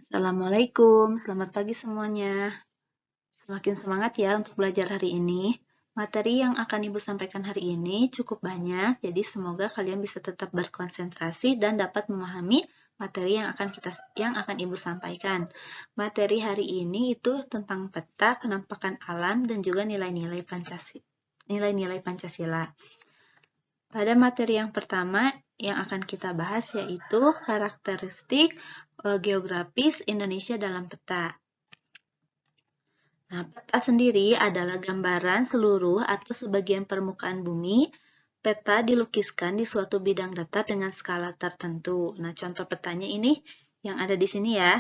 Assalamualaikum, selamat pagi semuanya. Semakin semangat ya untuk belajar hari ini. Materi yang akan Ibu sampaikan hari ini cukup banyak, jadi semoga kalian bisa tetap berkonsentrasi dan dapat memahami materi yang akan Ibu sampaikan. Materi hari ini itu tentang peta, kenampakan alam, dan juga nilai-nilai Pancasila. Pada materi yang pertama yang akan kita bahas yaitu karakteristik geografis Indonesia dalam peta. Nah, peta sendiri adalah gambaran seluruh atau sebagian permukaan bumi. Peta dilukiskan di suatu bidang datar dengan skala tertentu. Nah, contoh petanya ini yang ada di sini ya.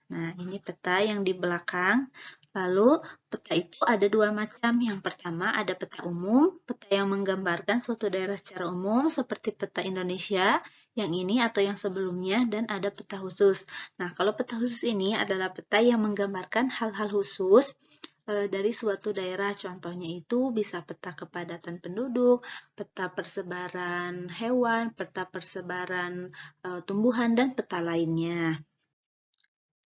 Nah, ini peta yang di belakang. Lalu, peta itu ada dua macam. Yang pertama ada peta umum, peta yang menggambarkan suatu daerah secara umum seperti peta Indonesia, yang ini atau yang sebelumnya, dan ada peta khusus. Nah, kalau peta khusus ini adalah peta yang menggambarkan hal-hal khusus dari suatu daerah. Contohnya itu bisa peta kepadatan penduduk, peta persebaran hewan, peta persebaran tumbuhan, dan peta lainnya.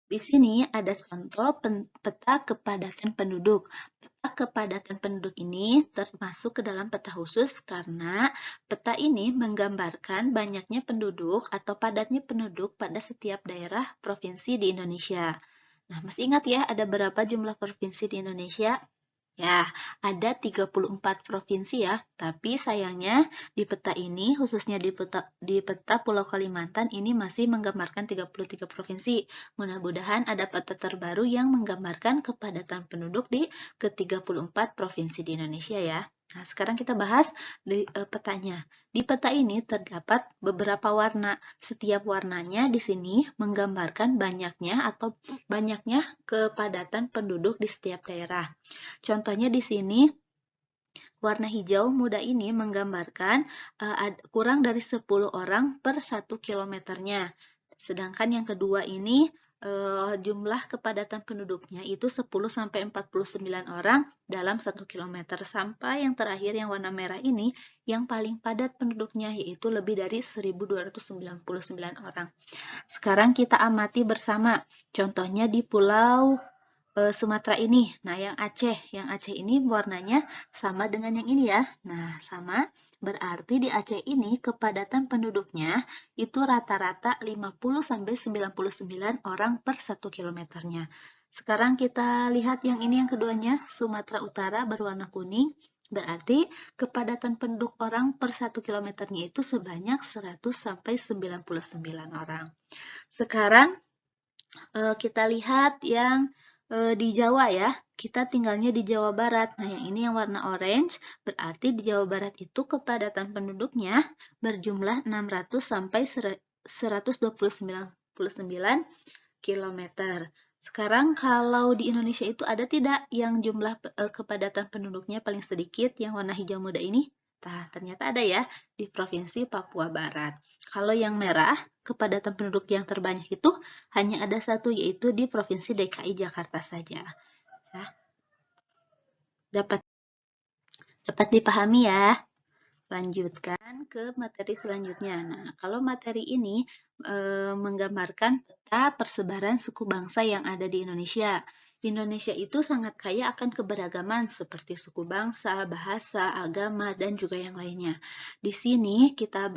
Di sini ada contoh peta kepadatan penduduk. Peta kepadatan penduduk ini termasuk ke dalam peta khusus karena peta ini menggambarkan banyaknya penduduk atau padatnya penduduk pada setiap daerah provinsi di Indonesia. Nah, masih ingat ya ada berapa jumlah provinsi di Indonesia? Ya, ada 34 provinsi ya, tapi sayangnya di peta ini, khususnya di peta Pulau Kalimantan, ini masih menggambarkan 33 provinsi. Mudah-mudahan ada peta terbaru yang menggambarkan kepadatan penduduk di ke-34 provinsi di Indonesia ya. Nah, sekarang kita bahas petanya. Di peta ini terdapat beberapa warna. Setiap warnanya di sini menggambarkan banyaknya kepadatan penduduk di setiap daerah. Contohnya di sini, warna hijau muda ini menggambarkan kurang dari 10 orang per 1 kilometernya. Sedangkan yang kedua ini jumlah kepadatan penduduknya itu 10 sampai 49 orang dalam 1 kilometer. Sampai yang terakhir yang warna merah ini yang paling padat penduduknya yaitu lebih dari 1.299 orang. Sekarang kita amati bersama. Contohnya di Pulau Sumatera ini. Nah, yang Aceh ini warnanya sama dengan yang ini ya. Nah, sama berarti di Aceh ini kepadatan penduduknya itu rata-rata 50 sampai 99 orang per 1 kilometernya. Sekarang kita lihat yang ini yang keduanya, Sumatera Utara berwarna kuning. Berarti kepadatan penduduk orang per 1 kilometernya itu sebanyak 100 sampai 99 orang. Sekarang kita lihat yang di Jawa ya, kita tinggalnya di Jawa Barat. Nah, yang ini yang warna orange, berarti di Jawa Barat itu kepadatan penduduknya berjumlah 600 sampai 129 km. Sekarang kalau di Indonesia itu ada tidak yang jumlah kepadatan penduduknya paling sedikit, yang warna hijau muda ini? Nah, ternyata ada ya, di Provinsi Papua Barat. Kalau yang merah, kepadatan penduduk yang terbanyak itu hanya ada satu, yaitu di Provinsi DKI Jakarta saja. Ya. Dapat dipahami ya? Lanjutkan ke materi selanjutnya. Nah, kalau materi ini menggambarkan peta persebaran suku bangsa yang ada di Indonesia. Indonesia itu sangat kaya akan keberagaman seperti suku bangsa, bahasa, agama, dan juga yang lainnya. Di sini kita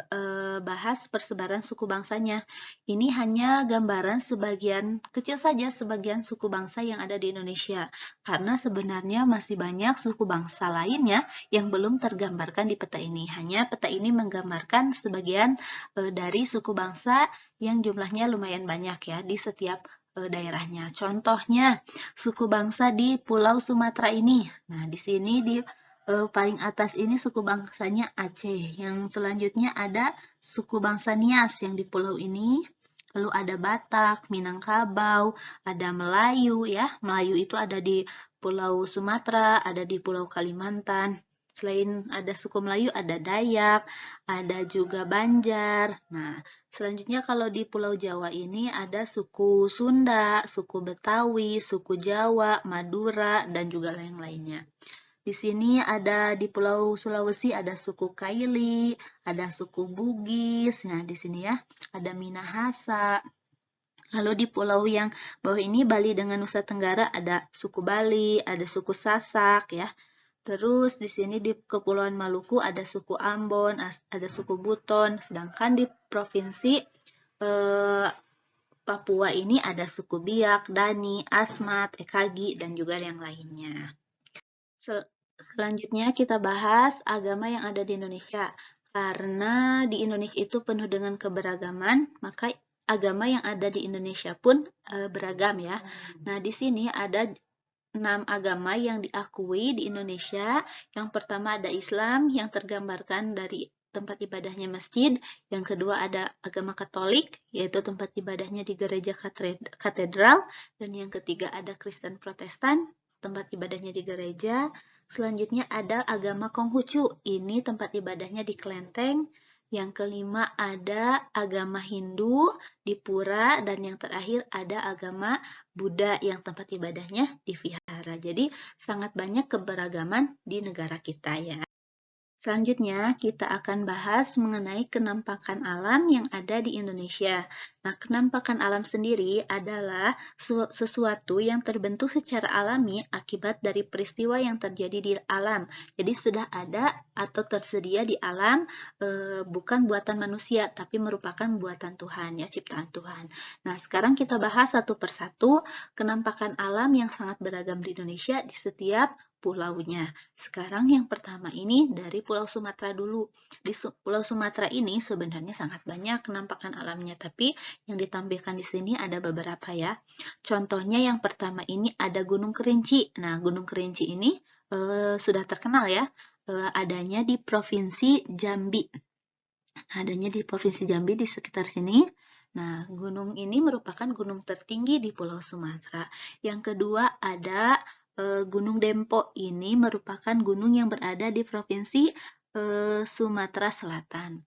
bahas persebaran suku bangsanya. Ini hanya gambaran sebagian kecil saja sebagian suku bangsa yang ada di Indonesia. Karena sebenarnya masih banyak suku bangsa lainnya yang belum tergambarkan di peta ini. Hanya peta ini menggambarkan sebagian dari suku bangsa yang jumlahnya lumayan banyak ya di setiap daerahnya. Contohnya suku bangsa di Pulau Sumatera ini. Nah, di sini di paling atas ini suku bangsanya Aceh. Yang selanjutnya ada suku bangsa Nias yang di pulau ini. Lalu ada Batak, Minangkabau, ada Melayu ya. Melayu itu ada di Pulau Sumatera, ada di Pulau Kalimantan. Selain ada suku Melayu, ada Dayak, ada juga Banjar. Nah, selanjutnya kalau di Pulau Jawa ini ada suku Sunda, suku Betawi, suku Jawa, Madura, dan juga lain-lainnya. Di sini ada di Pulau Sulawesi ada suku Kaili, ada suku Bugis. Nah, di sini ya ada Minahasa. Lalu di pulau yang bawah ini, Bali dengan Nusa Tenggara, ada suku Bali, ada suku Sasak ya. Terus di sini di Kepulauan Maluku ada suku Ambon, ada suku Buton, sedangkan di provinsi Papua ini ada suku Biak, Dani, Asmat, Ekagi, dan juga yang lainnya. Selanjutnya kita bahas agama yang ada di Indonesia. Karena di Indonesia itu penuh dengan keberagaman, maka agama yang ada di Indonesia pun beragam ya. Nah, di sini ada 6 agama yang diakui di Indonesia. Yang pertama ada Islam yang tergambarkan dari tempat ibadahnya masjid. Yang kedua ada agama Katolik, yaitu tempat ibadahnya di gereja katedral. Dan yang ketiga ada Kristen Protestan, tempat ibadahnya di gereja. Selanjutnya ada agama Konghucu, ini tempat ibadahnya di kelenteng. Yang kelima ada agama Hindu di pura, dan yang terakhir ada agama Buddha yang tempat ibadahnya di vihara. Jadi sangat banyak keberagaman di negara kita ya. Selanjutnya, kita akan bahas mengenai kenampakan alam yang ada di Indonesia. Nah, kenampakan alam sendiri adalah sesuatu yang terbentuk secara alami akibat dari peristiwa yang terjadi di alam. Jadi, sudah ada atau tersedia di alam, bukan buatan manusia, tapi merupakan buatan Tuhan, ya, ciptaan Tuhan. Nah, sekarang kita bahas satu persatu kenampakan alam yang sangat beragam di Indonesia di setiap pulaunya. Sekarang yang pertama ini dari Pulau Sumatera dulu. Di Pulau Sumatera ini sebenarnya sangat banyak penampakan alamnya, tapi yang ditampilkan di sini ada beberapa ya. Contohnya yang pertama ini ada Gunung Kerinci. Nah, Gunung Kerinci ini sudah terkenal ya, adanya di Provinsi Jambi. Adanya di Provinsi Jambi di sekitar sini. Nah, gunung ini merupakan gunung tertinggi di Pulau Sumatera. Yang kedua ada Gunung Dempo. Ini merupakan gunung yang berada di Provinsi Sumatera Selatan.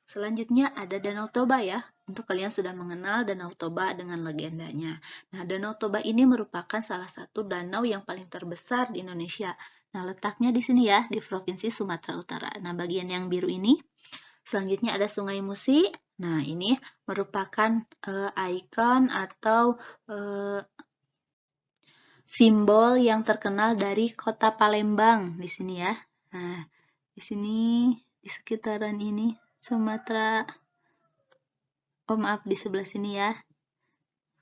Selanjutnya ada Danau Toba ya. Untuk kalian sudah mengenal Danau Toba dengan legendanya. Nah, Danau Toba ini merupakan salah satu danau yang paling terbesar di Indonesia. Nah, letaknya di sini ya, di Provinsi Sumatera Utara. Nah, bagian yang biru ini. Selanjutnya ada Sungai Musi. Nah, ini merupakan ikon atau simbol yang terkenal dari Kota Palembang di sini ya. Nah, di sini di sekitaran ini Sumatera. Maaf di sebelah sini ya.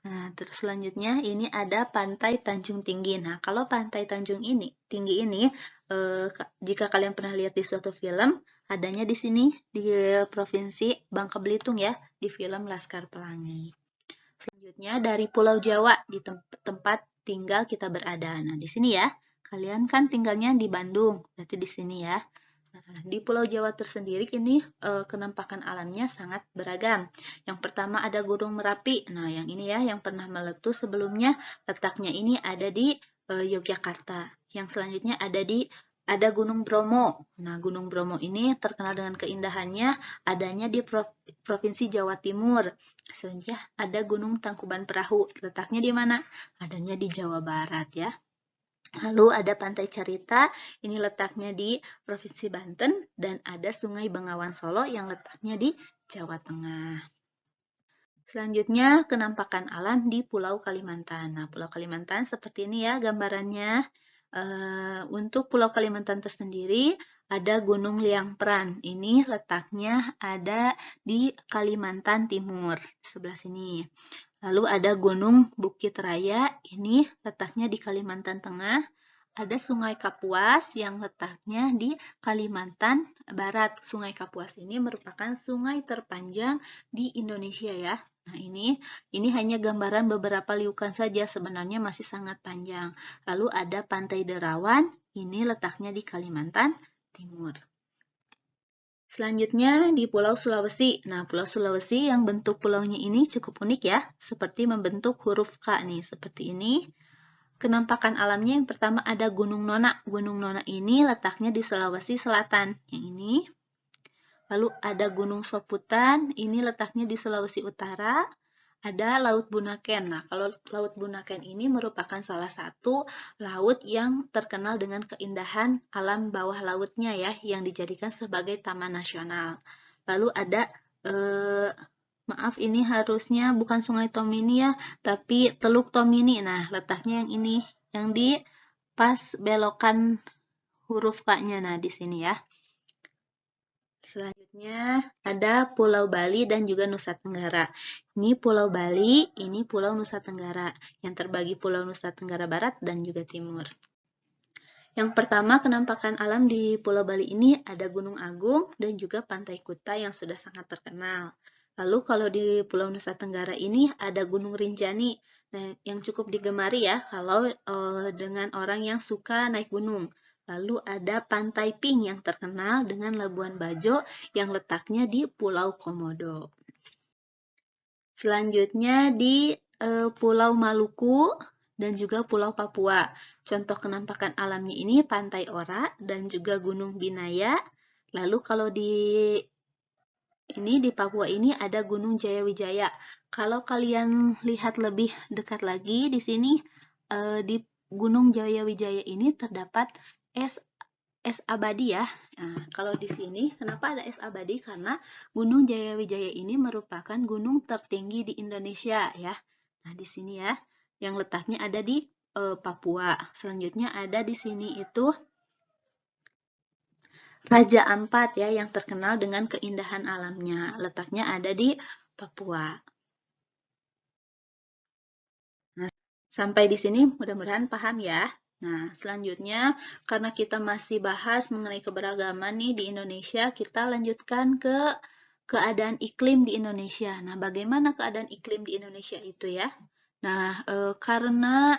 Nah, terus selanjutnya ini ada Pantai Tanjung Tinggi. Nah, kalau Pantai Tanjung Tinggi ini, jika kalian pernah lihat di suatu film, adanya di sini di Provinsi Bangka Belitung ya, di film Laskar Pelangi. Selanjutnya dari Pulau Jawa, di tempat tinggal kita berada. Nah, di sini ya, kalian kan tinggalnya di Bandung, berarti di sini ya. Nah, di Pulau Jawa tersendiri ini kenampakan alamnya sangat beragam. Yang pertama ada Gunung Merapi. Nah, yang ini ya yang pernah meletus sebelumnya, letaknya ini ada di Yogyakarta. Yang selanjutnya ada Gunung Bromo. Nah, Gunung Bromo ini terkenal dengan keindahannya, adanya di Provinsi Jawa Timur. Selanjutnya ada Gunung Tangkuban Perahu. Letaknya di mana? Adanya di Jawa Barat ya. Lalu ada Pantai Carita, ini letaknya di Provinsi Banten, dan ada Sungai Bengawan Solo yang letaknya di Jawa Tengah. Selanjutnya, kenampakan alam di Pulau Kalimantan. Nah, Pulau Kalimantan seperti ini ya gambarannya. Untuk Pulau Kalimantan tersendiri, ada Gunung Liangpran. Ini letaknya ada di Kalimantan Timur, sebelah sini. Lalu ada Gunung Bukit Raya, ini letaknya di Kalimantan Tengah. Ada Sungai Kapuas yang letaknya di Kalimantan Barat. Sungai Kapuas ini merupakan sungai terpanjang di Indonesia ya. Nah, ini hanya gambaran beberapa liukan saja, sebenarnya masih sangat panjang. Lalu ada Pantai Derawan, ini letaknya di Kalimantan Timur. Selanjutnya di Pulau Sulawesi. Nah, Pulau Sulawesi yang bentuk pulaunya ini cukup unik ya, seperti membentuk huruf K nih, seperti ini. Kenampakan alamnya yang pertama ada Gunung Nona. Gunung Nona ini letaknya di Sulawesi Selatan, yang ini. Lalu ada Gunung Soputan, ini letaknya di Sulawesi Utara. Ada Laut Bunaken. Nah, kalau Laut Bunaken ini merupakan salah satu laut yang terkenal dengan keindahan alam bawah lautnya ya, yang dijadikan sebagai taman nasional. Lalu ada Maaf, ini harusnya bukan Sungai Tomini ya, tapi Teluk Tomini. Nah, letaknya yang ini, yang di pas belokan huruf K-nya. Nah, di sini ya. Selanjutnya ada Pulau Bali dan juga Nusa Tenggara. Ini Pulau Bali, ini Pulau Nusa Tenggara, yang terbagi Pulau Nusa Tenggara Barat dan juga Timur. Yang pertama, kenampakan alam di Pulau Bali ini ada Gunung Agung dan juga Pantai Kuta yang sudah sangat terkenal. Lalu kalau di Pulau Nusa Tenggara ini ada Gunung Rinjani, nah, yang cukup digemari ya kalau dengan orang yang suka naik gunung. Lalu ada Pantai Pink yang terkenal dengan Labuan Bajo yang letaknya di Pulau Komodo. Selanjutnya di Pulau Maluku dan juga Pulau Papua. Contoh kenampakan alamnya ini Pantai Ora dan juga Gunung Binaya. Lalu kalau di Papua ini ada Gunung Jayawijaya. Kalau kalian lihat lebih dekat lagi di sini di Gunung Jayawijaya ini terdapat es abadi ya. Nah, kalau di sini kenapa ada es abadi? Karena Gunung Jayawijaya ini merupakan gunung tertinggi di Indonesia ya. Nah, di sini ya, yang letaknya ada di Papua. Selanjutnya ada di sini itu Raja Ampat ya, yang terkenal dengan keindahan alamnya. Letaknya ada di Papua. Nah, sampai di sini mudah-mudahan paham ya. Nah, selanjutnya karena kita masih bahas mengenai keberagaman nih di Indonesia, kita lanjutkan ke keadaan iklim di Indonesia. Nah, bagaimana keadaan iklim di Indonesia itu ya? Nah, karena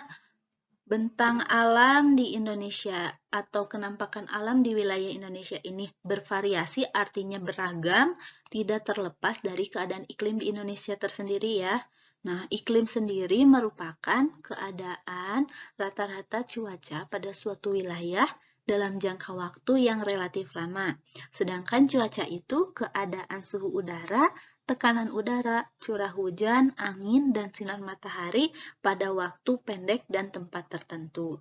bentang alam di Indonesia atau kenampakan alam di wilayah Indonesia ini bervariasi, artinya beragam, tidak terlepas dari keadaan iklim di Indonesia tersendiri ya. Nah, iklim sendiri merupakan keadaan rata-rata cuaca pada suatu wilayah dalam jangka waktu yang relatif lama. Sedangkan cuaca itu keadaan suhu udara, tekanan udara, curah hujan, angin, dan sinar matahari pada waktu pendek dan tempat tertentu.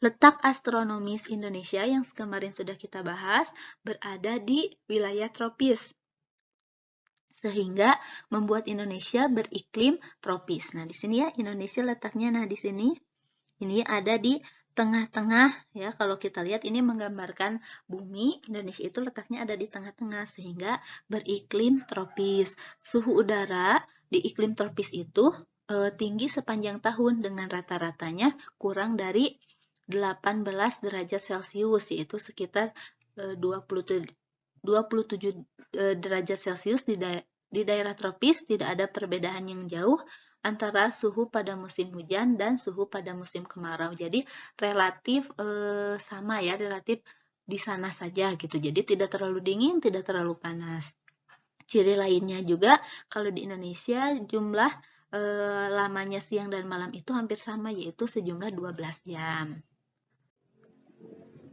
Letak astronomis Indonesia yang kemarin sudah kita bahas berada di wilayah tropis, sehingga membuat Indonesia beriklim tropis. Nah, di sini ya Indonesia letaknya, nah di sini ini ada di tengah-tengah ya. Kalau kita lihat ini menggambarkan bumi, Indonesia itu letaknya ada di tengah-tengah sehingga beriklim tropis. Suhu udara di iklim tropis itu tinggi sepanjang tahun dengan rata-ratanya kurang dari 18 derajat Celcius, yaitu sekitar 27 derajat Celcius di daerah tropis. Tidak ada perbedaan yang jauh antara suhu pada musim hujan dan suhu pada musim kemarau. Jadi relatif sama ya, relatif di sana saja gitu. Jadi tidak terlalu dingin, tidak terlalu panas. Ciri lainnya juga kalau di Indonesia jumlah lamanya siang dan malam itu hampir sama, yaitu sejumlah 12 jam.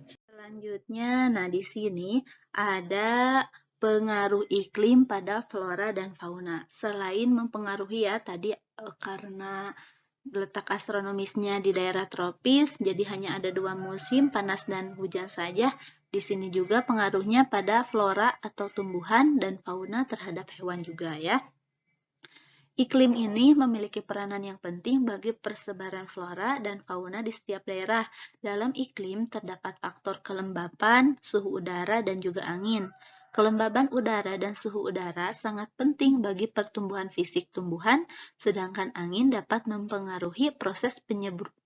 Selanjutnya, nah di sini ada pengaruh iklim pada flora dan fauna. Selain mempengaruhi ya tadi karena letak astronomisnya di daerah tropis, jadi hanya ada 2 musim, panas dan hujan saja. Di sini juga pengaruhnya pada flora atau tumbuhan dan fauna terhadap hewan juga ya. Iklim ini memiliki peranan yang penting bagi persebaran flora dan fauna di setiap daerah. Dalam iklim terdapat faktor kelembapan, suhu udara, dan juga angin. Kelembaban udara dan suhu udara sangat penting bagi pertumbuhan fisik tumbuhan, sedangkan angin dapat mempengaruhi proses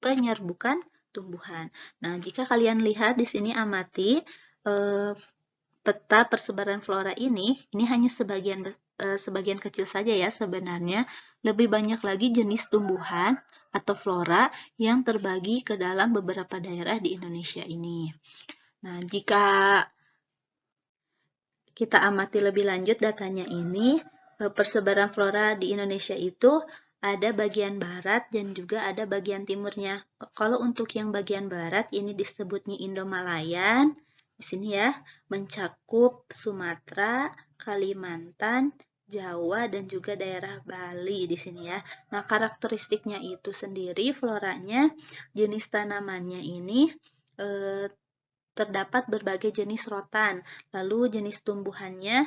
penyerbukan tumbuhan. Nah, jika kalian lihat di sini amati peta persebaran flora ini hanya sebagian kecil saja ya sebenarnya. Lebih banyak lagi jenis tumbuhan atau flora yang terbagi ke dalam beberapa daerah di Indonesia ini. Nah, jika kita amati lebih lanjut datanya ini, persebaran flora di Indonesia itu ada bagian barat dan juga ada bagian timurnya. Kalau untuk yang bagian barat ini disebutnya Indomalayan. Di sini ya, mencakup Sumatera, Kalimantan, Jawa, dan juga daerah Bali di sini ya. Nah, karakteristiknya itu sendiri, floranya, jenis tanamannya ini terdapat berbagai jenis rotan. Lalu jenis tumbuhannya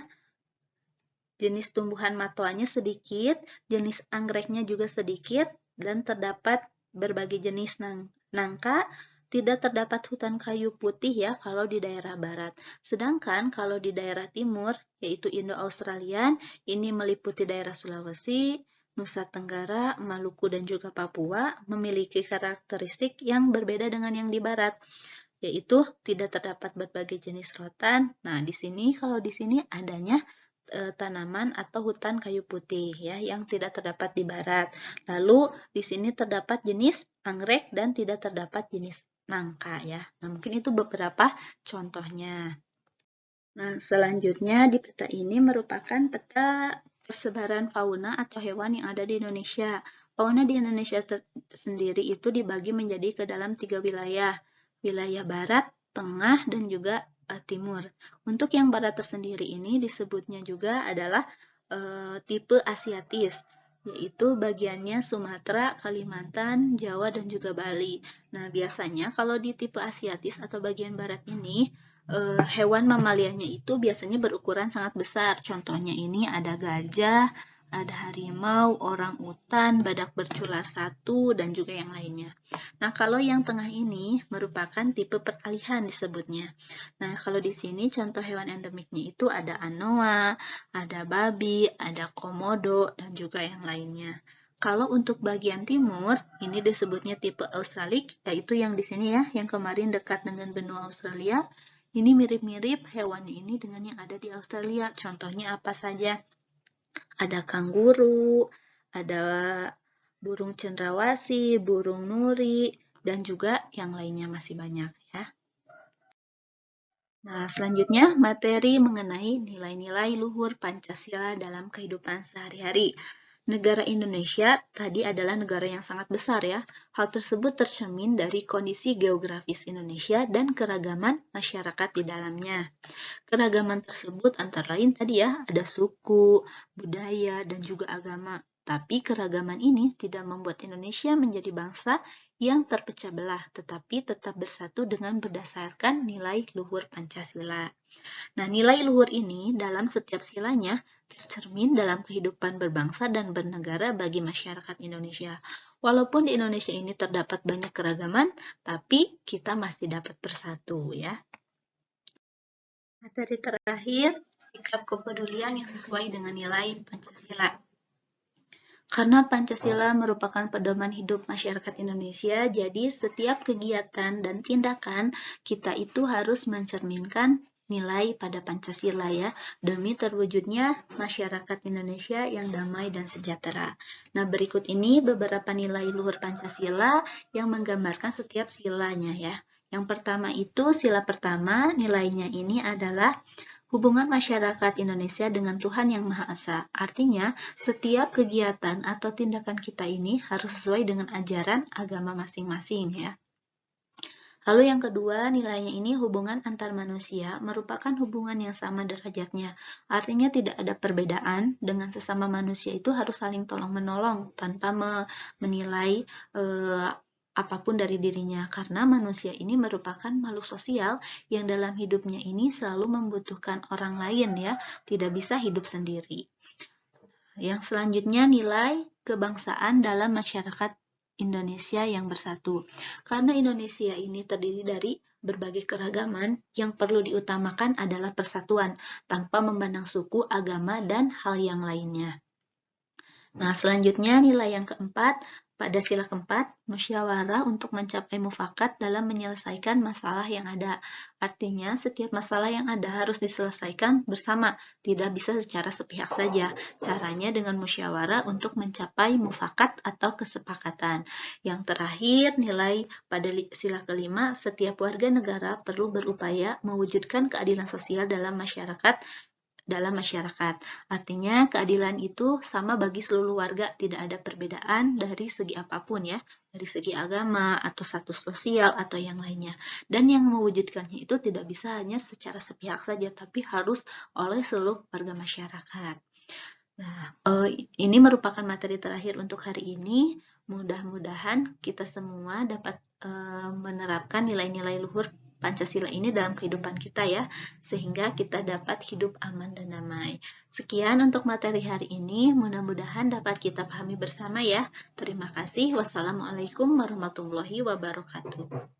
jenis tumbuhan matoanya sedikit, jenis anggreknya juga sedikit, dan terdapat berbagai jenis nangka. Tidak terdapat hutan kayu putih ya kalau di daerah barat. Sedangkan kalau di daerah timur, yaitu Indo-Australian, ini meliputi daerah Sulawesi, Nusa Tenggara, Maluku, dan juga Papua, memiliki karakteristik yang berbeda dengan yang di barat, yaitu tidak terdapat berbagai jenis rotan. Nah, kalau di sini adanya tanaman atau hutan kayu putih ya yang tidak terdapat di barat. Lalu di sini terdapat jenis anggrek dan tidak terdapat jenis nangka ya. Nah, mungkin itu beberapa contohnya. Nah, selanjutnya di peta ini merupakan peta persebaran fauna atau hewan yang ada di Indonesia. Fauna di Indonesia sendiri itu dibagi menjadi ke dalam 3 wilayah. Wilayah barat, tengah, dan juga timur. Untuk yang barat tersendiri ini disebutnya juga adalah tipe asiatis, yaitu bagiannya Sumatera, Kalimantan, Jawa, dan juga Bali. Nah, biasanya kalau di tipe asiatis atau bagian barat ini, hewan mamalianya itu biasanya berukuran sangat besar. Contohnya ini ada gajah, ada harimau, orang utan, badak bercula 1, dan juga yang lainnya. Nah, kalau yang tengah ini merupakan tipe peralihan disebutnya. Nah, kalau di sini contoh hewan endemiknya itu ada anoa, ada babi, ada komodo, dan juga yang lainnya. Kalau untuk bagian timur, ini disebutnya tipe australik, yaitu yang di sini ya, yang kemarin dekat dengan benua Australia. Ini mirip-mirip hewan ini dengan yang ada di Australia. Contohnya apa saja? Ada kanguru, ada burung cendrawasih, burung nuri, dan juga yang lainnya masih banyak ya. Nah, selanjutnya materi mengenai nilai-nilai luhur Pancasila dalam kehidupan sehari-hari. Negara Indonesia tadi adalah negara yang sangat besar ya. Hal tersebut tercermin dari kondisi geografis Indonesia dan keragaman masyarakat di dalamnya. Keragaman tersebut antara lain tadi ya, ada suku, budaya, dan juga agama. Tapi keragaman ini tidak membuat Indonesia menjadi bangsa yang terpecah belah, tetapi tetap bersatu dengan berdasarkan nilai luhur Pancasila. Nah, nilai luhur ini dalam setiap silanya tercermin dalam kehidupan berbangsa dan bernegara bagi masyarakat Indonesia. Walaupun di Indonesia ini terdapat banyak keragaman, tapi kita masih dapat bersatu ya. Materi terakhir, sikap kepedulian yang sesuai dengan nilai Pancasila. Karena Pancasila merupakan pedoman hidup masyarakat Indonesia, jadi setiap kegiatan dan tindakan kita itu harus mencerminkan nilai pada Pancasila ya, demi terwujudnya masyarakat Indonesia yang damai dan sejahtera. Nah, berikut ini beberapa nilai luhur Pancasila yang menggambarkan setiap silanya ya. Yang pertama itu, sila pertama, nilainya ini adalah hubungan masyarakat Indonesia dengan Tuhan Yang Maha Esa. Artinya, setiap kegiatan atau tindakan kita ini harus sesuai dengan ajaran agama masing-masing ya. Lalu yang kedua, nilainya ini hubungan antar manusia merupakan hubungan yang sama derajatnya. Artinya tidak ada perbedaan, dengan sesama manusia itu harus saling tolong-menolong tanpa menilai apapun dari dirinya, karena manusia ini merupakan makhluk sosial yang dalam hidupnya ini selalu membutuhkan orang lain ya, tidak bisa hidup sendiri. Yang selanjutnya nilai kebangsaan dalam masyarakat Indonesia yang bersatu. Karena Indonesia ini terdiri dari berbagai keragaman, yang perlu diutamakan adalah persatuan tanpa memandang suku, agama, dan hal yang lainnya. Nah, selanjutnya nilai yang keempat, pada sila keempat, musyawarah untuk mencapai mufakat dalam menyelesaikan masalah yang ada. Artinya, setiap masalah yang ada harus diselesaikan bersama, tidak bisa secara sepihak saja. Caranya dengan musyawarah untuk mencapai mufakat atau kesepakatan. Yang terakhir, nilai pada sila kelima, setiap warga negara perlu berupaya mewujudkan keadilan sosial dalam masyarakat. Artinya keadilan itu sama bagi seluruh warga, tidak ada perbedaan dari segi apapun ya, dari segi agama atau status sosial atau yang lainnya. Dan yang mewujudkannya itu tidak bisa hanya secara sepihak saja, tapi harus oleh seluruh warga masyarakat. Nah, ini merupakan materi terakhir untuk hari ini. Mudah-mudahan kita semua dapat menerapkan nilai-nilai luhur Pancasila ini dalam kehidupan kita ya, sehingga kita dapat hidup aman dan damai. Sekian untuk materi hari ini, mudah-mudahan dapat kita pahami bersama ya. Terima kasih. Wassalamualaikum warahmatullahi wabarakatuh.